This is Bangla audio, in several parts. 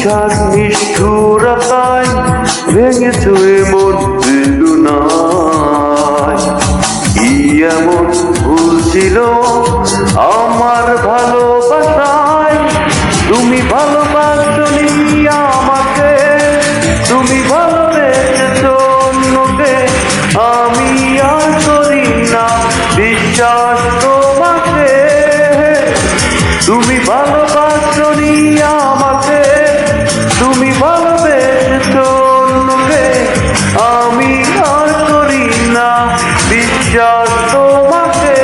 প্রতিহিংসার নিষ্ঠুরতায় ভেঙেছো এমন বেদনায়। কি এমন ভুল ছিল আমার ভালোবাসায়? তুমি ভালোবাসনি আমাকে, তুমি ভালোবেসেছো অন্যকে। আমি আর করি না বিশ্বাস তোমাকে। তুমি ভালোবাসনি আমাকে, তুমি ভালোবেসেছো অন্যকে। আমি আর করি না বিশ্বাস তোমাকে।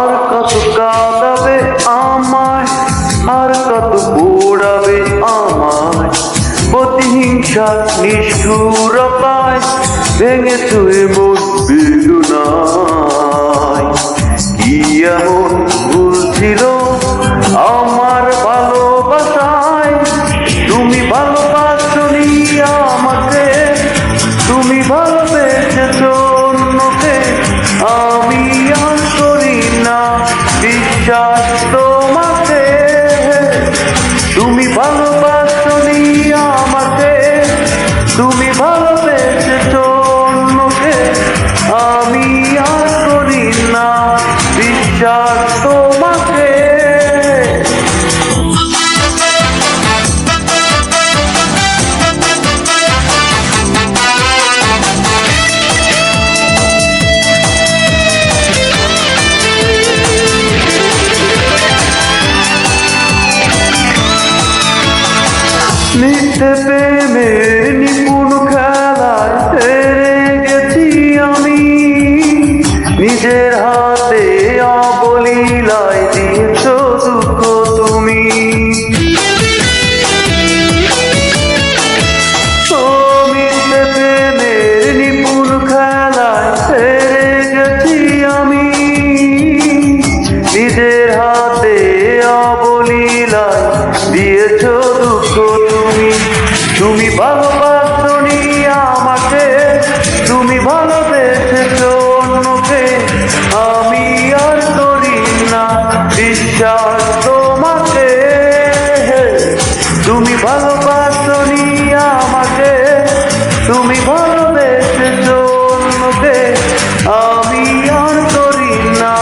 আর কত কাঁদাবে আমায়, আর কত পোড়াবে আমায়। প্রতিহিংসার নিষ্ঠুরতায় ভেঙেছো এমন বেদনায়। কি এমন ভুল ছিল আমার ভালোবাসায়? তুমি ভালোবাসনি আমাকে, তুমি ভালোবেসেছো অন্যকে। আমি আর করি না বিশ্বাস তোমাকে। তুমি ভালোবাসনি আমাকে, তুমি ভালোবেসেছো অন্যকে। আমি আর করি না বিশ্বাস তোমাকে। মিথ্যে প্রেমের নিপুণ খেলায় হেরে গেছি আমি। নিজের হাতে অবলীলায় দিয়েছো দুঃখ তুমি। ও মিথ্যে প্রেমের নিপুণ খেলায় হেরে গেছি আমি। নিজের হাতে অবলীলায় দিয়েছো দুঃখ তুমি। তুমি ভালোবাসনি আমাকে, তুমি ভালোবেসেছো অন্যকে। আমি আর করি না বিশ্বাস তোমাকে। তুমি ভালোবাসনি আমাকে, তুমি ভালোবেসেছো অন্যকে। আমি আর করি না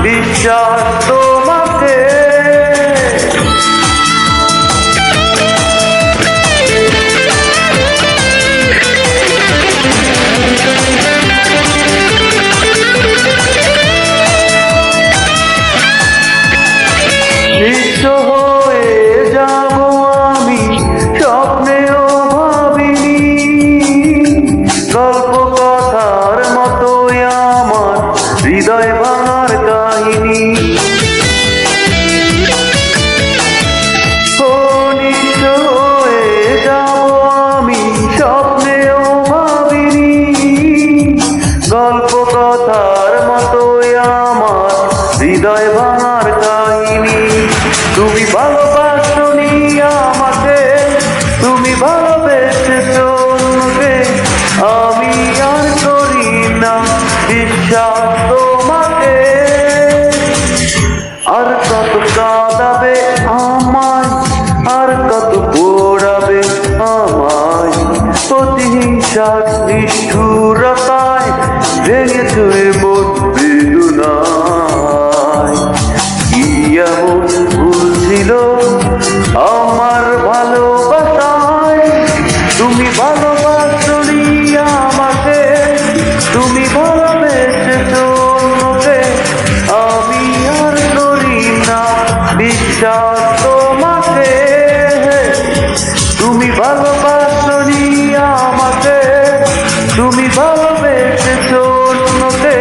বিশ্বাস তোমাকে। নিঃস্ব হয়ে যাব আমি, স্বপ্নেও ভাবিনি। গল্প কথার মতোই আমার হৃদয় ভাঙার কাহিনী। ও নিঃস্ব হয়ে যাব আমি, স্বপ্নেও ভাবিনি। গল্প কথার মতোই আমার হৃদয় ভাঙার কাহিনী। তুমি ভালোবাসনি আমাকে, তুমি ভালোবেসেছো অন্যকে। আমি আর করি না বিশ্বাস তোমাকে। আর কত কাঁদাবে আমায়, আর কত পোড়াবে আমায়। প্রতিহিংসার নিষ্ঠুরতায় ভেঙেছো এমন বেদনায়। কি এমন ভুল ছিল আমার ভালোবাসায়? তুমি ভালোবাসনি আমাকে, তুমি ভালোবেসেছো অন্যকে। আমি আর করি না বিশ্বাস তোমাকে। তুমি ভালোবাসনি আমাকে, তুমি ভালোবেসেছো অন্যকে।